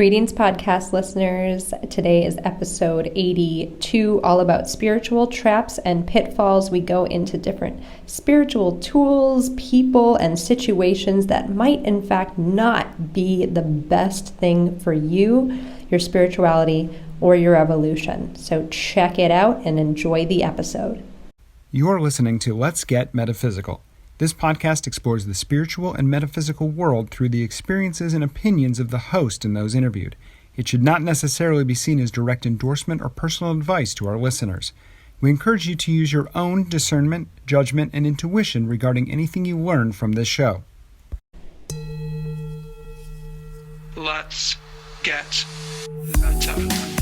Greetings, podcast listeners. Today is episode 82, all about spiritual traps and pitfalls. We go into different spiritual tools, people, and situations that might, in fact, not be the best thing for you, your spirituality, or your evolution. So check it out and enjoy the episode. You're listening to Let's Get Metaphysical. This podcast explores the spiritual and metaphysical world through the experiences and opinions of the host and those interviewed. It should not necessarily be seen as direct endorsement or personal advice to our listeners. We encourage you to use your own discernment, judgment, and intuition regarding anything you learn from this show. Let's get meta.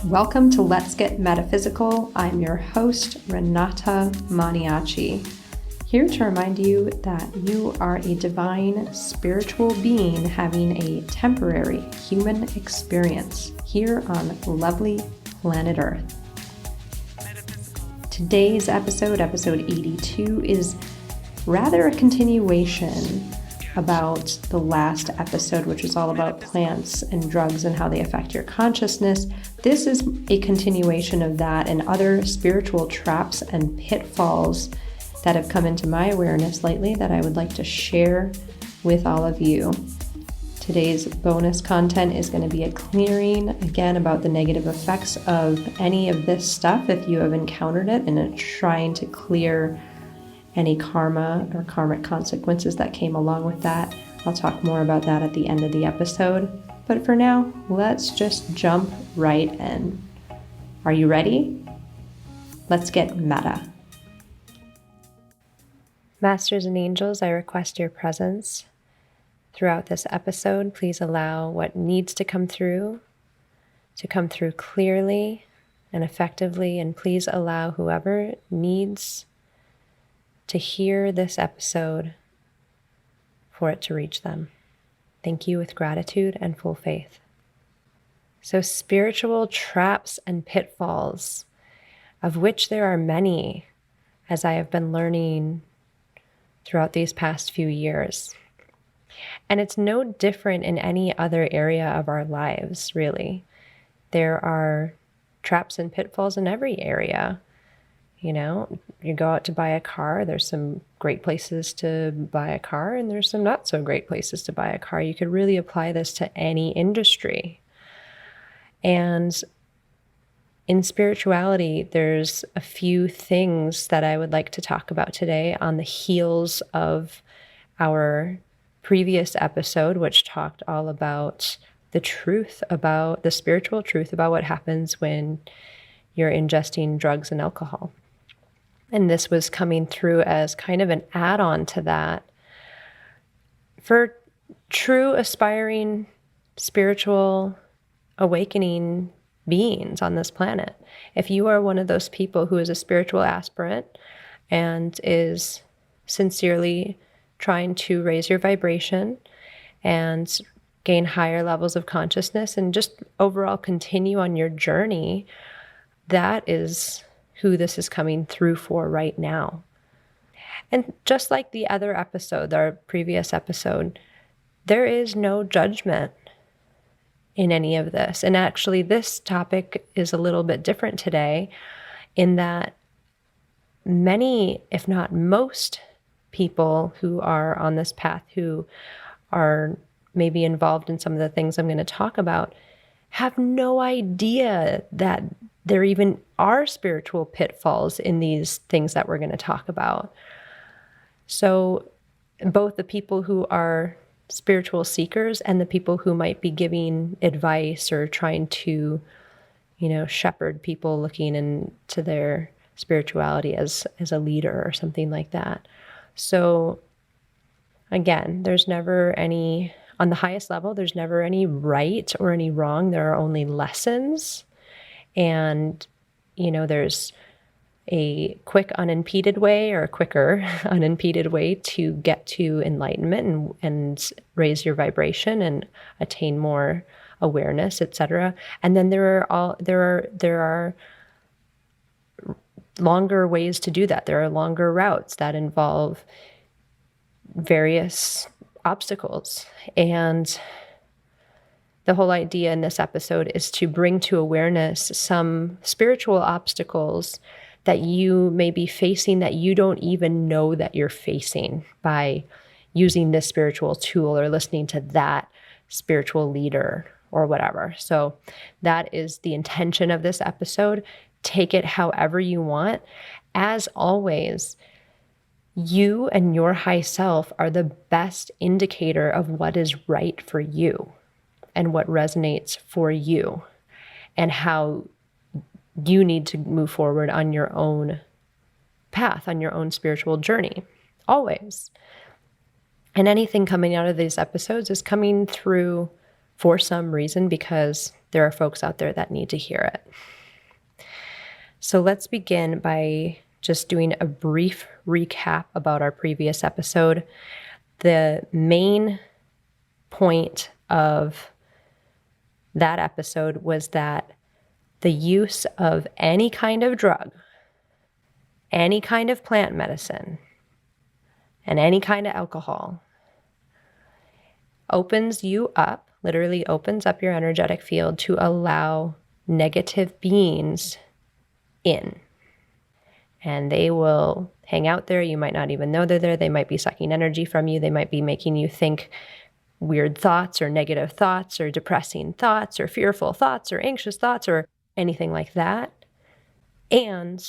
Welcome to Let's Get Metaphysical. I'm your host, Renata Maniaci, here to remind you that you are a divine spiritual being having a temporary human experience here on lovely planet Earth. Today's episode 82, is rather a continuation about the last episode, which is all about plants and drugs and how they affect your consciousness. This is a continuation of that and other spiritual traps and pitfalls that have come into my awareness lately that I would like to share with all of you. Today's bonus content is going to be a clearing, again, about the negative effects of any of this stuff if you have encountered it, and trying to clear any karma or karmic consequences that came along with that. I'll talk more about that at the end of the episode. But for now, let's just jump right in. Are you ready? Let's get meta. Masters and angels, I request your presence throughout this episode. Please allow what needs to come through clearly and effectively, and please allow whoever needs to hear this episode for it to reach them. Thank you with gratitude and full faith. So, spiritual traps and pitfalls, of which there are many, as I have been learning throughout these past few years. And it's no different in any other area of our lives, really. There are traps and pitfalls in every area. You know, you go out to buy a car, there's some great places to buy a car, and there's some not so great places to buy a car. You could really apply this to any industry. And in spirituality, there's a few things that I would like to talk about today on the heels of our previous episode, which talked all about the truth, about the spiritual truth about what happens when you're ingesting drugs and alcohol. And this was coming through as kind of an add-on to that for true aspiring spiritual awakening beings on this planet. If you are one of those people who is a spiritual aspirant and is sincerely trying to raise your vibration and gain higher levels of consciousness and just overall continue on your journey, that is who this is coming through for right now. And just like the other episode, our previous episode, there is no judgment in any of this. And actually, this topic is a little bit different today in that many, if not most, people who are on this path, who are maybe involved in some of the things I'm going to talk about, have no idea that there even are spiritual pitfalls in these things that we're going to talk about. So both the people who are spiritual seekers and the people who might be giving advice or trying to, shepherd people looking into their spirituality as a leader or something like that. So again, there's never any, on the highest level, there's never any right or any wrong. There are only lessons. And, there's a quick unimpeded way or a quicker unimpeded way to get to enlightenment and raise your vibration and attain more awareness, etc. And then there are longer ways to do that. There are longer routes that involve various obstacles. And the whole idea in this episode is to bring to awareness some spiritual obstacles that you may be facing that you don't even know that you're facing by using this spiritual tool or listening to that spiritual leader or whatever. So that is the intention of this episode. Take it however you want. As always, you and your high self are the best indicator of what is right for you and what resonates for you and how you need to move forward on your own path, on your own spiritual journey, always. And anything coming out of these episodes is coming through for some reason because there are folks out there that need to hear it. So let's begin by just doing a brief recap about our previous episode. The main point of that episode was that the use of any kind of drug, any kind of plant medicine, and any kind of alcohol opens you up, literally opens up your energetic field to allow negative beings in. And they will hang out there. You might not even know they're there. They might be sucking energy from you. They might be making you think weird thoughts or negative thoughts or depressing thoughts or fearful thoughts or anxious thoughts or anything like that. And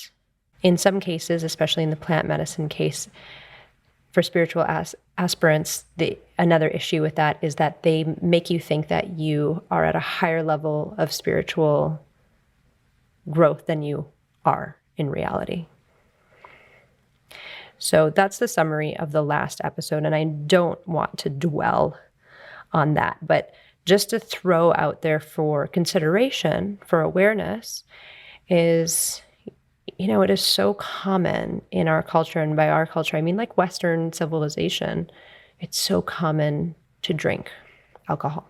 in some cases, especially in the plant medicine case, for spiritual aspirants, another issue with that is that they make you think that you are at a higher level of spiritual growth than you are in reality. So that's the summary of the last episode, and I don't want to dwell on that, but just to throw out there for consideration, for awareness, is, it is so common in our culture, and by our culture, I mean like Western civilization, it's so common to drink alcohol.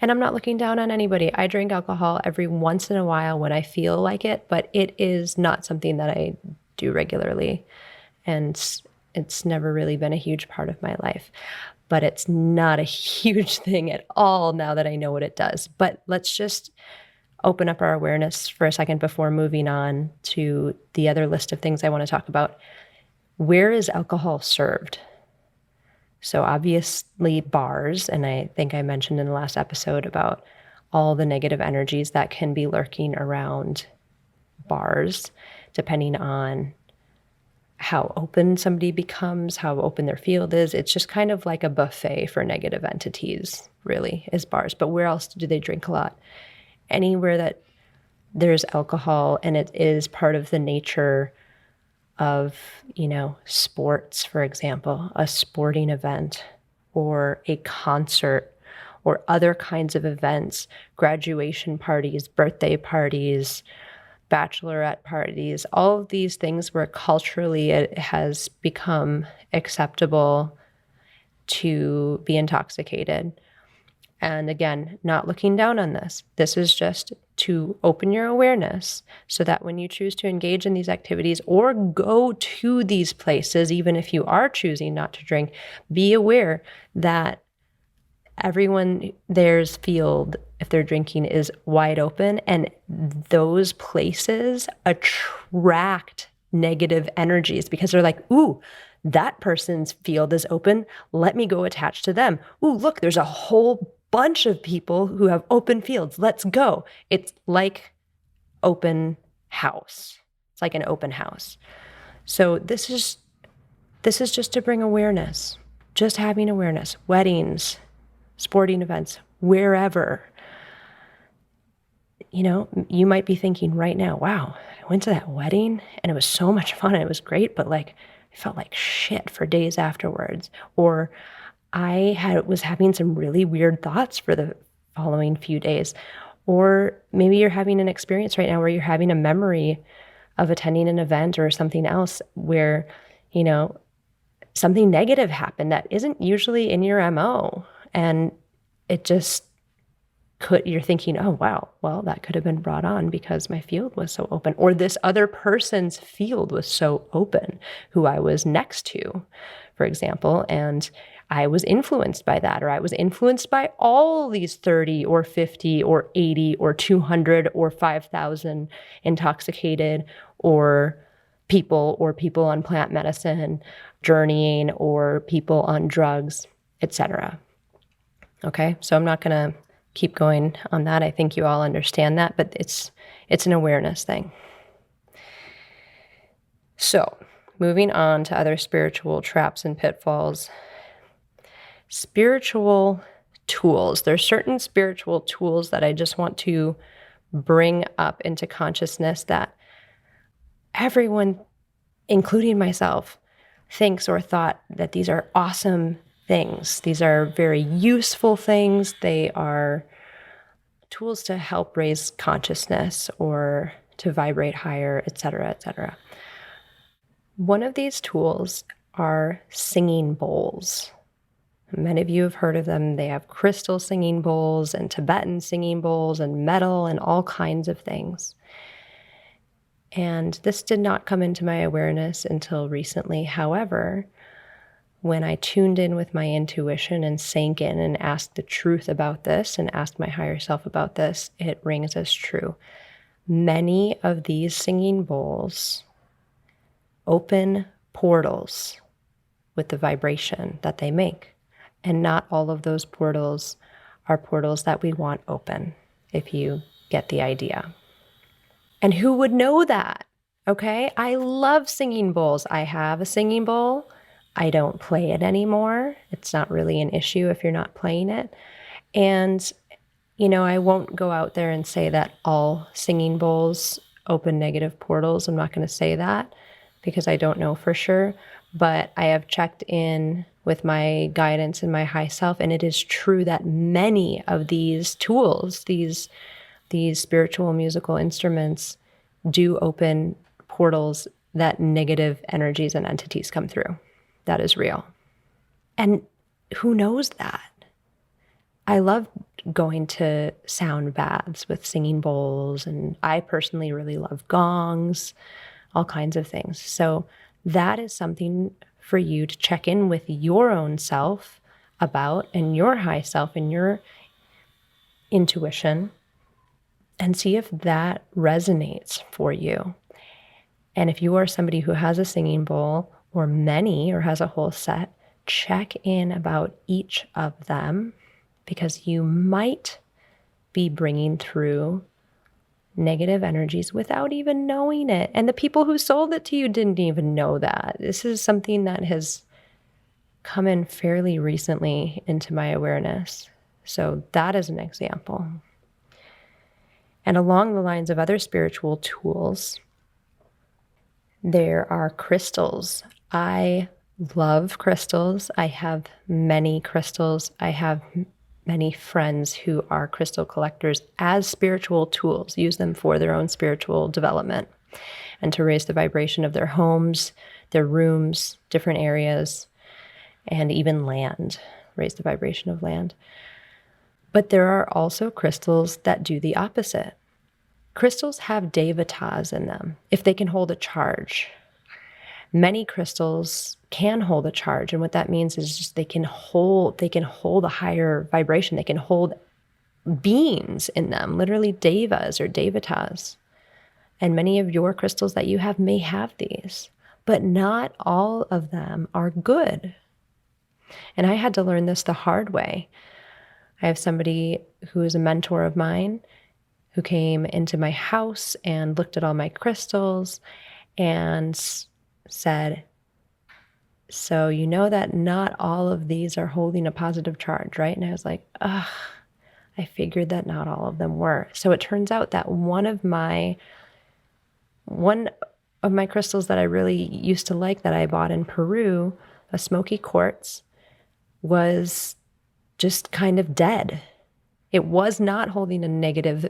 And I'm not looking down on anybody. I drink alcohol every once in a while when I feel like it, but it is not something that I do regularly. And it's never really been a huge part of my life. But it's not a huge thing at all now that I know what it does. But let's just open up our awareness for a second before moving on to the other list of things I want to talk about. Where is alcohol served? So obviously bars, and I think I mentioned in the last episode about all the negative energies that can be lurking around bars, depending on how open somebody becomes, how open their field is. It's just kind of like a buffet for negative entities, really, is bars. But where else do they drink a lot? Anywhere that there's alcohol and it is part of the nature of, sports, for example, a sporting event or a concert or other kinds of events, graduation parties, birthday parties, bachelorette parties, all of these things where culturally it has become acceptable to be intoxicated. And again, not looking down on this. This is just to open your awareness so that when you choose to engage in these activities or go to these places, even if you are choosing not to drink, be aware that everyone there's field, if they're drinking, is wide open, and those places attract negative energies because they're like, ooh, that person's field is open. Let me go attach to them. Ooh, look, there's a whole bunch of people who have open fields. Let's go. It's like open house. It's like an open house. So this is just to bring awareness, just having awareness. Weddings, sporting events, wherever. You might be thinking right now, wow, I went to that wedding and it was so much fun and it was great, but I felt like shit for days afterwards. Or I was having some really weird thoughts for the following few days. Or maybe you're having an experience right now where you're having a memory of attending an event or something else where, something negative happened that isn't usually in your MO. And it just you're thinking, oh, wow, well, that could have been brought on because my field was so open, or this other person's field was so open who I was next to, for example, and I was influenced by that, or I was influenced by all these 30 or 50 or 80 or 200 or 5,000 intoxicated or people on plant medicine journeying, or people on drugs, etc. Okay, so I'm not going to keep going on that. I think you all understand that, but it's an awareness thing. So, moving on to other spiritual traps and pitfalls. Spiritual tools. There's certain spiritual tools that I just want to bring up into consciousness that everyone, including myself, thinks or thought that these are awesome things. These are very useful things. They are tools to help raise consciousness or to vibrate higher, etc., etc. One of these tools are singing bowls. Many of you have heard of them. They have crystal singing bowls and Tibetan singing bowls and metal and all kinds of things. And this did not come into my awareness until recently. However, when I tuned in with my intuition and sank in and asked the truth about this and asked my higher self about this, it rings as true. Many of these singing bowls open portals with the vibration that they make. And not all of those portals are portals that we want open, if you get the idea. And who would know that? Okay, I love singing bowls. I have a singing bowl. I don't play it anymore. It's not really an issue if you're not playing it. And, I won't go out there and say that all singing bowls open negative portals. I'm not going to say that because I don't know for sure. But I have checked in with my guidance and my high self, and it is true that many of these tools, these spiritual musical instruments, do open portals that negative energies and entities come through. That is real. And who knows that? I love going to sound baths with singing bowls, and I personally really love gongs, all kinds of things. So that is something for you to check in with your own self about, and your high self and your intuition, and see if that resonates for you. And if you are somebody who has a singing bowl or many, or has a whole set, check in about each of them, because you might be bringing through negative energies without even knowing it. And the people who sold it to you didn't even know that. This is something that has come in fairly recently into my awareness. So that is an example. And along the lines of other spiritual tools, there are crystals. I love crystals. I have many crystals. I have many friends who are crystal collectors as spiritual tools, use them for their own spiritual development and to raise the vibration of their homes, their rooms, different areas, and even land, raise the vibration of land. But there are also crystals that do the opposite. Crystals have devatas in them, if they can hold a charge. Many crystals can hold a charge, and what that means is just they can hold a higher vibration. They can hold beings in them, literally devas or devatas. And many of your crystals that you have may have these, but not all of them are good. And I had to learn this the hard way. I have somebody who is a mentor of mine who came into my house and looked at all my crystals and said, so you know that not all of these are holding a positive charge, right? And I was like, ugh, I figured that not all of them were. So it turns out that one of my crystals that I really used to like, that I bought in Peru, a smoky quartz, was just kind of dead. It was not holding a negative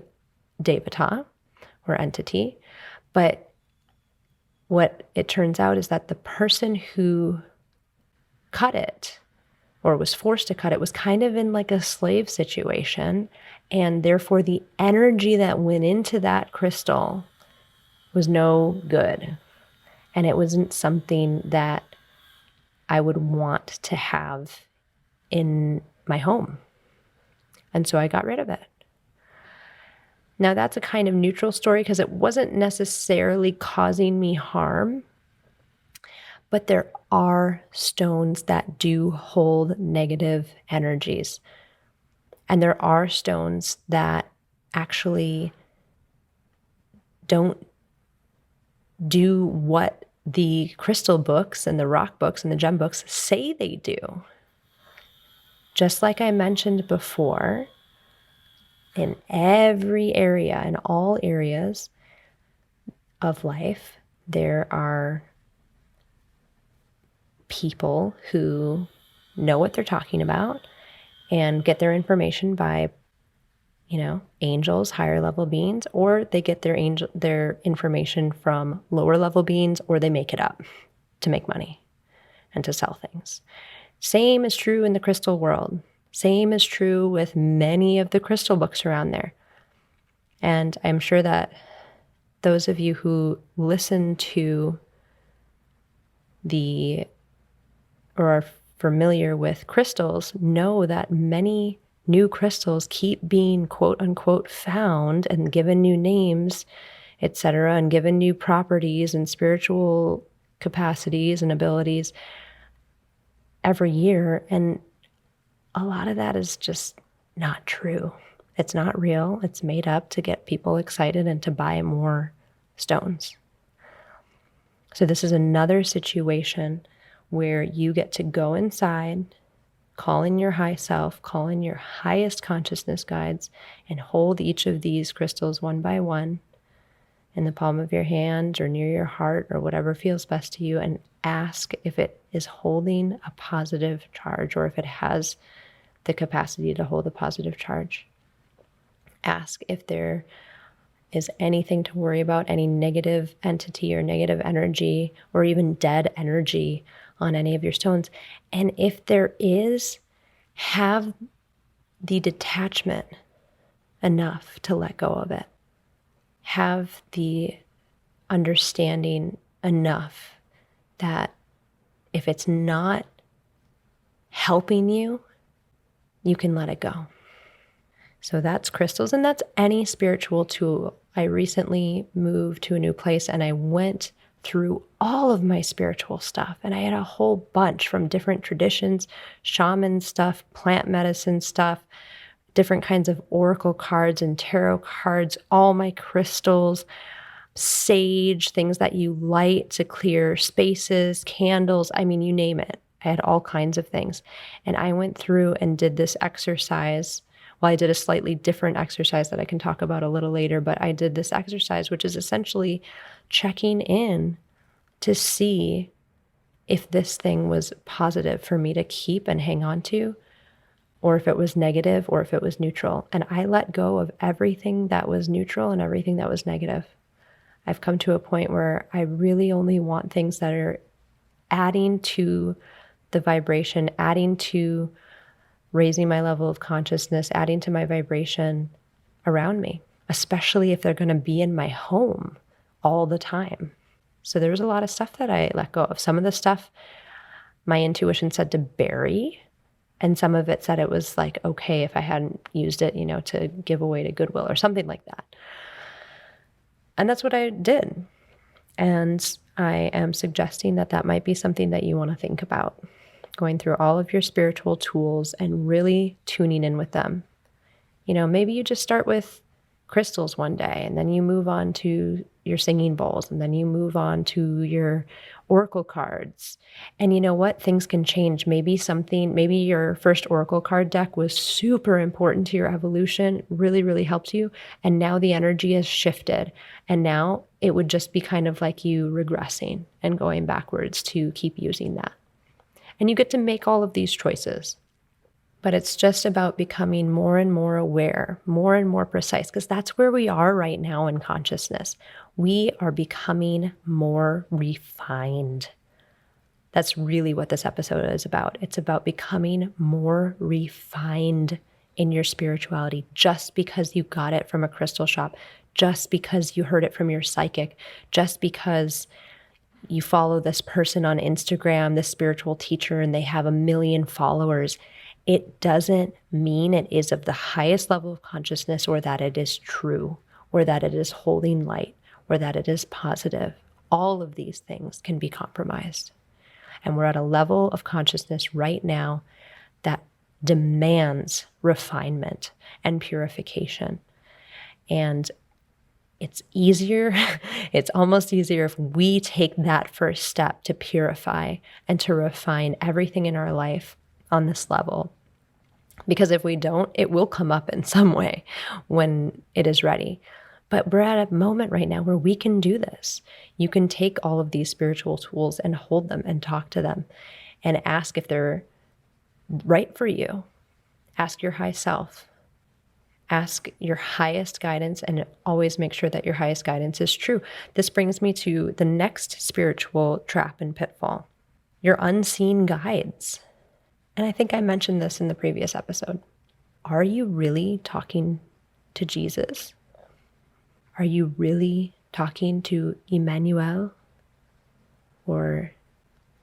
devata or entity, but what it turns out is that the person who cut it or was forced to cut it was kind of in like a slave situation. And therefore, the energy that went into that crystal was no good. And it wasn't something that I would want to have in my home. And so I got rid of it. Now, that's a kind of neutral story because it wasn't necessarily causing me harm. But there are stones that do hold negative energies. And there are stones that actually don't do what the crystal books and the rock books and the gem books say they do. Just like I mentioned before, in every area, in all areas of life, there are people who know what they're talking about and get their information by, angels, higher level beings, or they get their information from lower level beings, or they make it up to make money and to sell things. Same is true in the crystal world. Same is true with many of the crystal books around there. And I'm sure that those of you who listen to or are familiar with crystals know that many new crystals keep being quote unquote found and given new names, etc., and given new properties and spiritual capacities and abilities every year. And a lot of that is just not true. It's not real. It's made up to get people excited and to buy more stones. So this is another situation where you get to go inside, call in your high self, call in your highest consciousness guides, and hold each of these crystals one by one in the palm of your hand or near your heart or whatever feels best to you, and ask if it is holding a positive charge or if it has the capacity to hold a positive charge. Ask if there is anything to worry about, any negative entity or negative energy or even dead energy on any of your stones. And if there is, have the detachment enough to let go of it. Have the understanding enough that if it's not helping you, you can let it go. So that's crystals, and that's any spiritual tool. I recently moved to a new place and I went through all of my spiritual stuff, and I had a whole bunch from different traditions, shaman stuff, plant medicine stuff, different kinds of oracle cards and tarot cards, all my crystals, sage, things that you light to clear spaces, candles, I mean, you name it. I had all kinds of things. And I went through and did this exercise. Well, I did a slightly different exercise that I can talk about a little later, but I did this exercise, which is essentially checking in to see if this thing was positive for me to keep and hang on to, or if it was negative, or if it was neutral. And I let go of everything that was neutral and everything that was negative. I've come to a point where I really only want things that are adding to the vibration, adding to raising my level of consciousness, adding to my vibration around me, especially if they're going to be in my home all the time. So there was a lot of stuff that I let go of. Some of the stuff my intuition said to bury, and some of it said it was like okay if I hadn't used it, to give away to Goodwill or something like that. And that's what I did. And I am suggesting that that might be something that you want to think about, going through all of your spiritual tools and really tuning in with them. Maybe you just start with crystals one day, and then you move on to your singing bowls, and then you move on to your oracle cards. And you know what? Things can change. Maybe your first oracle card deck was super important to your evolution, really, really helped you. And now the energy has shifted. And now it would just be kind of like you regressing and going backwards to keep using that. And you get to make all of these choices. But it's just about becoming more and more aware, more and more precise, because that's where we are right now in consciousness. We are becoming more refined. That's really what this episode is about. It's about becoming more refined in your spirituality. Just because you got it from a crystal shop, just because you heard it from your psychic, just because you follow this person on Instagram, this spiritual teacher, and they have 1 million followers, it doesn't mean it is of the highest level of consciousness, or that it is true, or that it is holding light, or that it is positive. All of these things can be compromised. And we're at a level of consciousness right now that demands refinement and purification. And it's easier, it's almost easier if we take that first step to purify and to refine everything in our life on this level. Because if we don't, it will come up in some way when it is ready. But we're at a moment right now where we can do this. You can take all of these spiritual tools and hold them and talk to them and ask if they're right for you. Ask your high self. Ask your highest guidance, and always make sure that your highest guidance is true. This brings me to the next spiritual trap and pitfall, your unseen guides. And I think I mentioned this in the previous episode. Are you really talking to Jesus? Are you really talking to Emmanuel or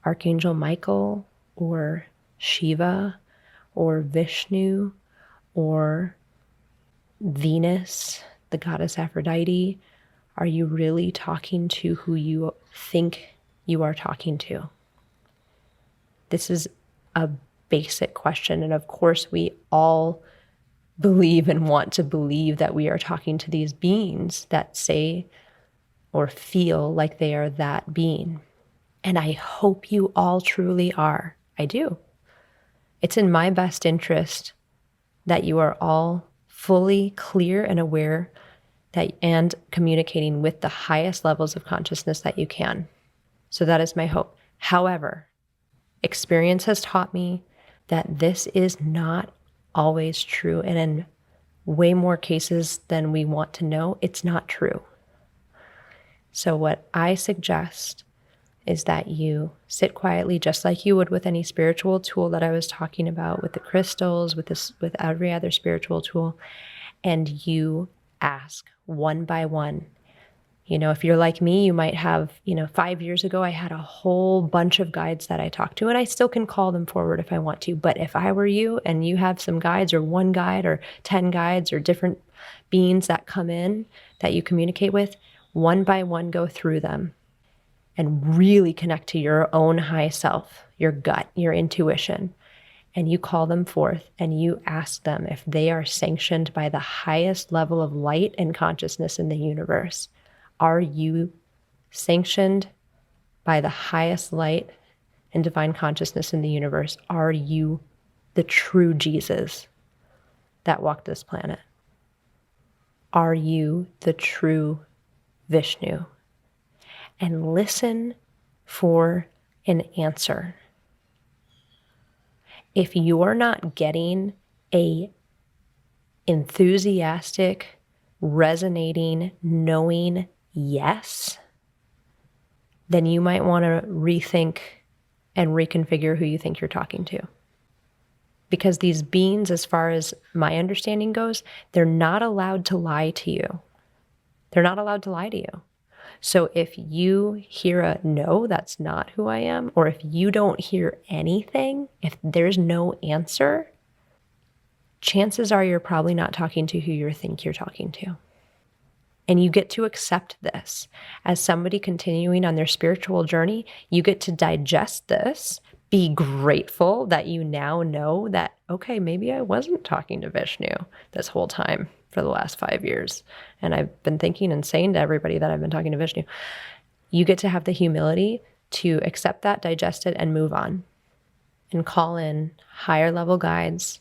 Archangel Michael or Shiva or Vishnu or Venus, the goddess Aphrodite? Are you really talking to who you think you are talking to? This is a basic question. And of course, we all believe and want to believe that we are talking to these beings that say or feel like they are that being. And I hope you all truly are. I do. It's in my best interest that you are all fully clear and aware that and communicating with the highest levels of consciousness that you can. So that is my hope. However, experience has taught me that this is not always true. And in way more cases than we want to know, it's not true. So what I suggest is that you sit quietly, just like you would with any spiritual tool that I was talking about, with the crystals, with every other spiritual tool, and you ask one by one. You know, if you're like me, you might have, 5 years ago, I had a whole bunch of guides that I talked to, and I still can call them forward if I want to. But if I were you and you have some guides, or one guide or 10 guides or different beings that come in that you communicate with, one by one, go through them and really connect to your own high self, your gut, your intuition. And you call them forth and you ask them if they are sanctioned by the highest level of light and consciousness in the universe. Are you sanctioned by the highest light and divine consciousness in the universe? Are you the true Jesus that walked this planet? Are you the true Vishnu? And listen for an answer. If you're not getting a enthusiastic, resonating, knowing yes, then you might want to rethink and reconfigure who you think you're talking to. Because these beings, as far as my understanding goes, they're not allowed to lie to you. They're not allowed to lie to you. So if you hear a no, that's not who I am, or if you don't hear anything, if there's no answer, chances are you're probably not talking to who you think you're talking to. And you get to accept this. As somebody continuing on their spiritual journey, you get to digest this, be grateful that you now know that, okay, maybe I wasn't talking to Vishnu this whole time for the last 5 years. And I've been thinking and saying to everybody that I've been talking to Vishnu. You get to have the humility to accept that, digest it, and move on. And call in higher level guides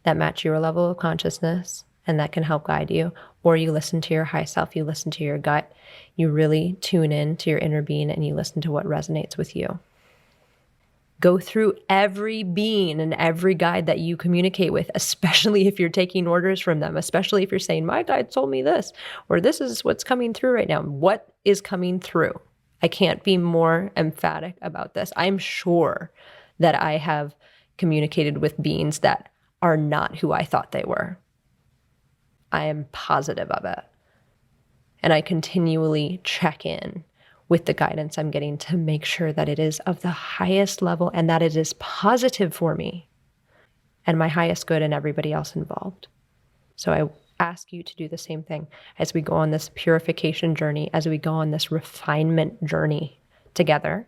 that match your level of consciousness and that can help guide you. Or you listen to your high self, you listen to your gut, you really tune in to your inner being and you listen to what resonates with you. Go through every being and every guide that you communicate with, especially if you're taking orders from them, especially if you're saying, my guide told me this, or this is what's coming through right now. What is coming through? I can't be more emphatic about this. I'm sure that I have communicated with beings that are not who I thought they were. I am positive of it. And I continually check in with the guidance I'm getting to make sure that it is of the highest level and that it is positive for me and my highest good and everybody else involved. So I ask you to do the same thing as we go on this purification journey, as we go on this refinement journey together.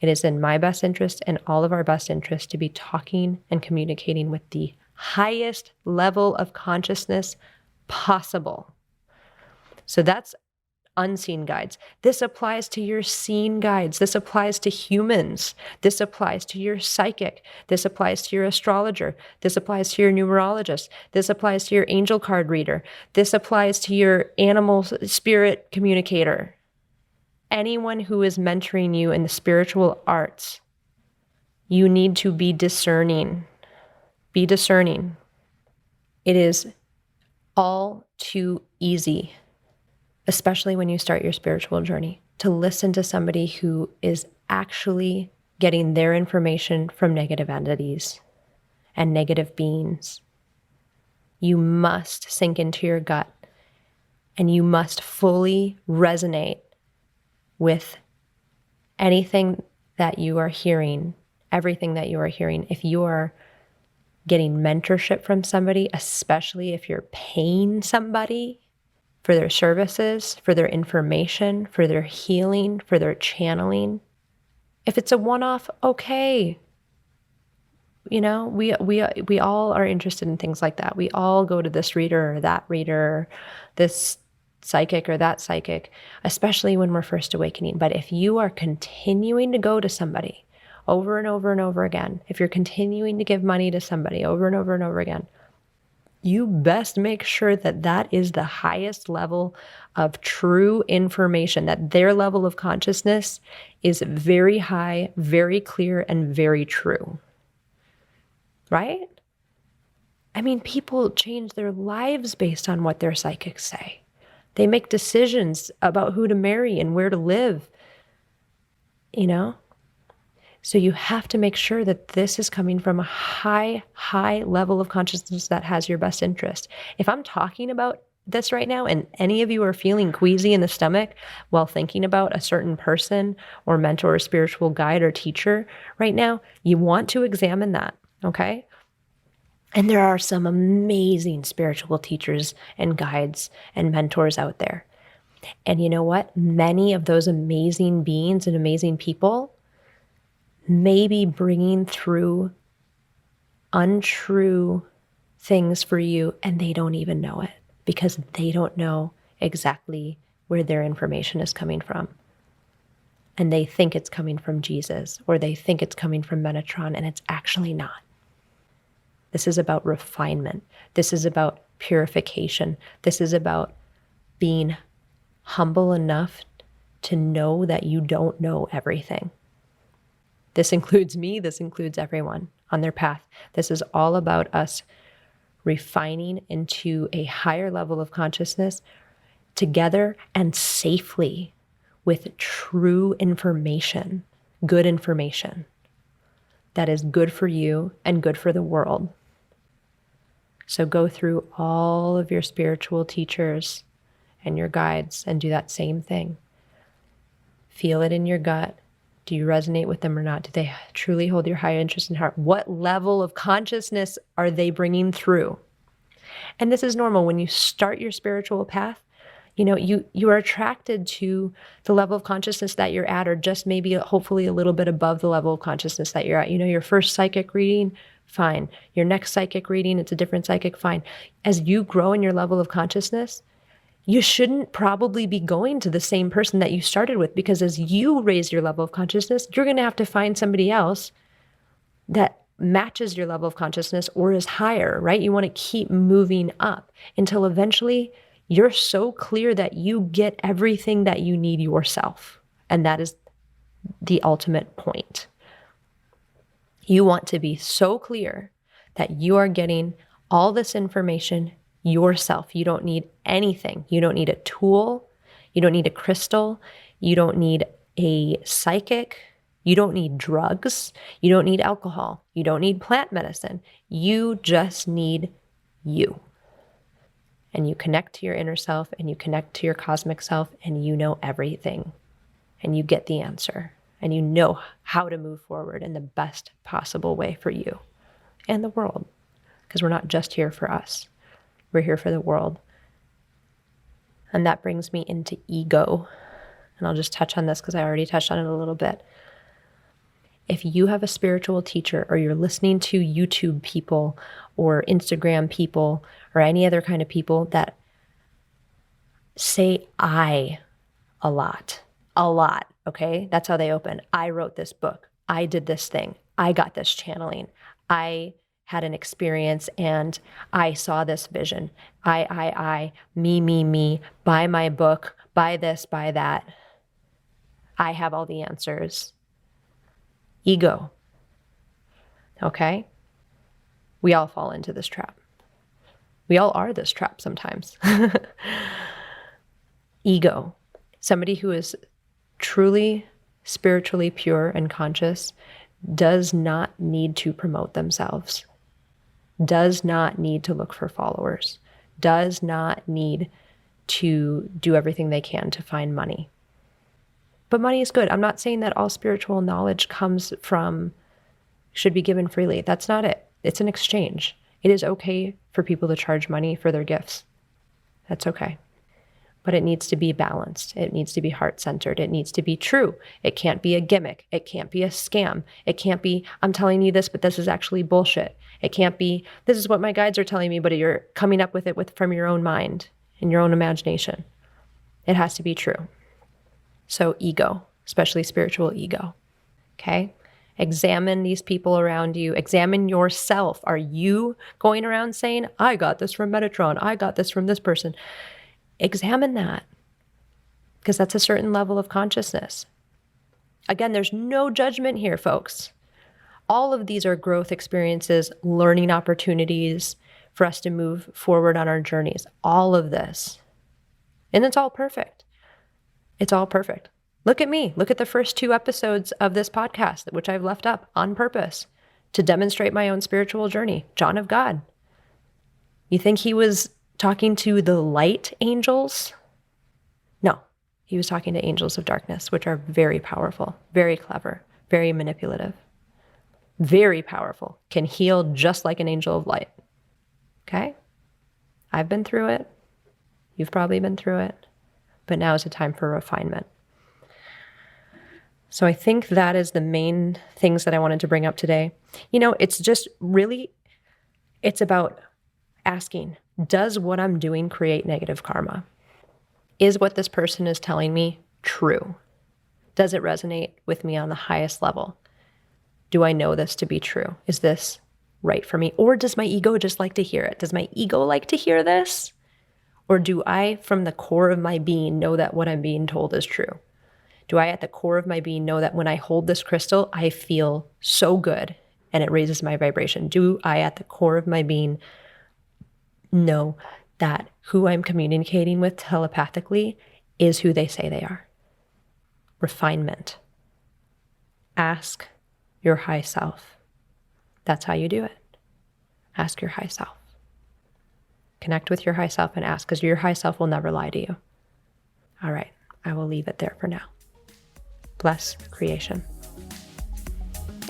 It is in my best interest and all of our best interest to be talking and communicating with the highest level of consciousness possible. So that's unseen guides. This applies to your seen guides. This applies to humans. This applies to your psychic. This applies to your astrologer. This applies to your numerologist. This applies to your angel card reader. This applies to your animal spirit communicator. Anyone who is mentoring you in the spiritual arts, you need to be discerning. Be discerning. It is all too easy, especially when you start your spiritual journey, to listen to somebody who is actually getting their information from negative entities and negative beings. You must sink into your gut and you must fully resonate with anything that you are hearing, everything that you are hearing. If you are getting mentorship from somebody, especially if you're paying somebody for their services, for their information, for their healing, for their channeling. If it's a one-off, okay. You know, we all are interested in things like that. We all go to this reader or that reader, this psychic or that psychic, especially when we're first awakening. But if you are continuing to go to somebody over and over and over again, if you're continuing to give money to somebody over and over and over again, you best make sure that that is the highest level of true information, that their level of consciousness is very high, very clear, and very true. Right? I mean, people change their lives based on what their psychics say. They make decisions about who to marry and where to live, you know? So you have to make sure that this is coming from a high level of consciousness that has your best interest. If I'm talking about this right now and any of you are feeling queasy in the stomach while thinking about a certain person or mentor or spiritual guide or teacher right now, you want to examine that, okay? And there are some amazing spiritual teachers and guides and mentors out there. And you know what? Many of those amazing beings and amazing people may be bringing through untrue things for you and they don't even know it because they don't know exactly where their information is coming from. And they think it's coming from Jesus or they think it's coming from Metatron and it's actually not. This is about refinement. This is about purification. This is about being humble enough to know that you don't know everything. This includes me. This includes everyone on their path. This is all about us refining into a higher level of consciousness together and safely with true information, good information that is good for you and good for the world. So go through all of your spiritual teachers and your guides and do that same thing. Feel it in your gut. Do you resonate with them or not? Do they truly hold your high interest and heart? What level of consciousness are they bringing through? And this is normal. When you start your spiritual path, you know, you are attracted to the level of consciousness that you're at, or just maybe hopefully a little bit above the level of consciousness that you're at. You know, your first psychic reading, fine. Your next psychic reading, it's a different psychic, fine. As you grow in your level of consciousness, you shouldn't probably be going to the same person that you started with, because as you raise your level of consciousness, you're going to have to find somebody else that matches your level of consciousness or is higher, right? You want to keep moving up until eventually you're so clear that you get everything that you need yourself. And that is the ultimate point. You want to be so clear that you are getting all this information yourself. You don't need anything. You don't need a tool. You don't need a crystal. You don't need a psychic. You don't need drugs. You don't need alcohol. You don't need plant medicine. You just need you. And you connect to your inner self and you connect to your cosmic self and you know everything. And you get the answer. And you know how to move forward in the best possible way for you and the world. Because we're not just here for us. We're here for the world. And that brings me into ego. And I'll just touch on this because I already touched on it a little bit. If you have a spiritual teacher or you're listening to YouTube people or Instagram people or any other kind of people that say I a lot, okay? That's how they open. I wrote this book. I did this thing. I got this channeling. I had an experience and I saw this vision. Me, buy my book, buy this, buy that. I have all the answers. Ego. Okay? We all fall into this trap. We all are this trap sometimes. Ego. Somebody who is truly spiritually pure and conscious does not need to promote themselves, does not need to look for followers, does not need to do everything they can to find money. But money is good. I'm not saying that all spiritual knowledge should be given freely. That's not it. It's an exchange. It is okay for people to charge money for their gifts. That's okay. But it needs to be balanced. It needs to be heart-centered. It needs to be true. It can't be a gimmick. It can't be a scam. It can't be, I'm telling you this, but this is actually bullshit. It can't be, this is what my guides are telling me, but you're coming up with it from your own mind and your own imagination. It has to be true. So ego, especially spiritual ego, okay? Examine these people around you. Examine yourself. Are you going around saying, I got this from Metatron. I got this from this person. Examine that because that's a certain level of consciousness. Again, there's no judgment here, folks. All of these are growth experiences, learning opportunities for us to move forward on our journeys. All of this. And it's all perfect. It's all perfect. Look at me. Look at the first 2 episodes of this podcast, which I've left up on purpose to demonstrate my own spiritual journey. John of God. You think he was talking to the light angels? No, he was talking to angels of darkness, which are very powerful, very clever, very manipulative, very powerful, can heal just like an angel of light. Okay? I've been through it. You've probably been through it. But now is a time for refinement. So I think that is the main things that I wanted to bring up today. It's just really, it's about asking, does what I'm doing create negative karma? Is what this person is telling me true? Does it resonate with me on the highest level? Do I know this to be true? Is this right for me? Or does my ego just like to hear it? Does my ego like to hear this? Or do I, from the core of my being, know that what I'm being told is true? Do I, at the core of my being, know that when I hold this crystal, I feel so good and it raises my vibration? Do I, at the core of my being, know that who I'm communicating with telepathically is who they say they are? Refinement. Ask your high self. That's how you do it. Ask your high self. Connect with your high self and ask, because your high self will never lie to you. All right, I will leave it there for now. Bless creation.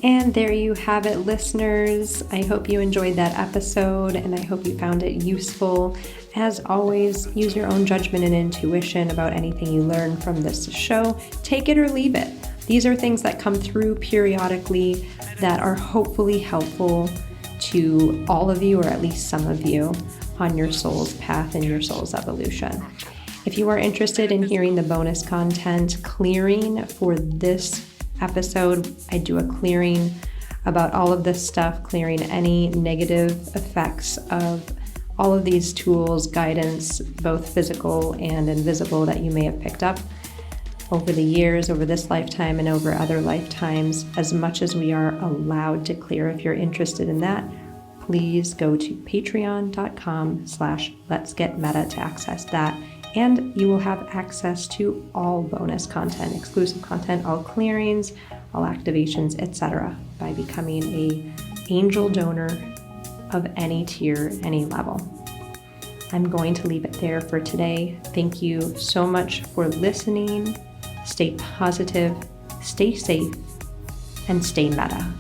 And there you have it, listeners. I hope you enjoyed that episode and I hope you found it useful. As always, use your own judgment and intuition about anything you learn from this show. Take it or leave it. These are things that come through periodically that are hopefully helpful to all of you, or at least some of you, on your soul's path and your soul's evolution. If you are interested in hearing the bonus content clearing for this episode, I do a clearing about all of this stuff, clearing any negative effects of all of these tools, guidance, both physical and invisible, that you may have picked up over the years, over this lifetime and over other lifetimes, as much as we are allowed to clear. If you're interested in that, please go to patreon.com/letsgetmeta to access that And you will have access to all bonus content, exclusive content, all clearings, all activations, etc. by becoming an angel donor of any tier, any level. I'm going to leave it there for today. Thank you so much for listening. Stay positive, stay safe, and stay meta.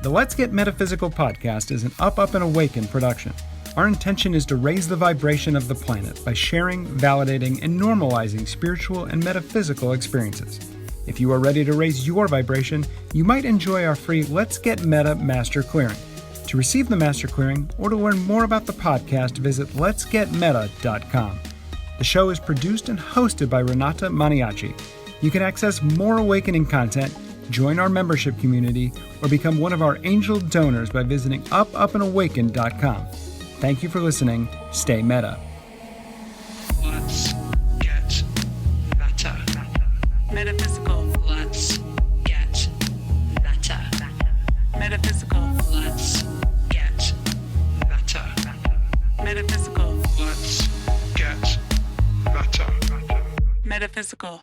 The Let's Get Metaphysical podcast is an Up, and Awaken production. Our intention is to raise the vibration of the planet by sharing, validating, and normalizing spiritual and metaphysical experiences. If you are ready to raise your vibration, you might enjoy our free Let's Get Meta Master Clearing. To receive the Master Clearing or to learn more about the podcast, visit letsgetmeta.com. The show is produced and hosted by Renata Maniaci. You can access more awakening content, join our membership community, or become one of our angel donors by visiting upandawaken.com. Thank you for listening. Stay meta. Let's get meta. Metaphysical. Let's get meta. Metaphysical. Let's get meta. Metaphysical. Let's get meta. Metaphysical.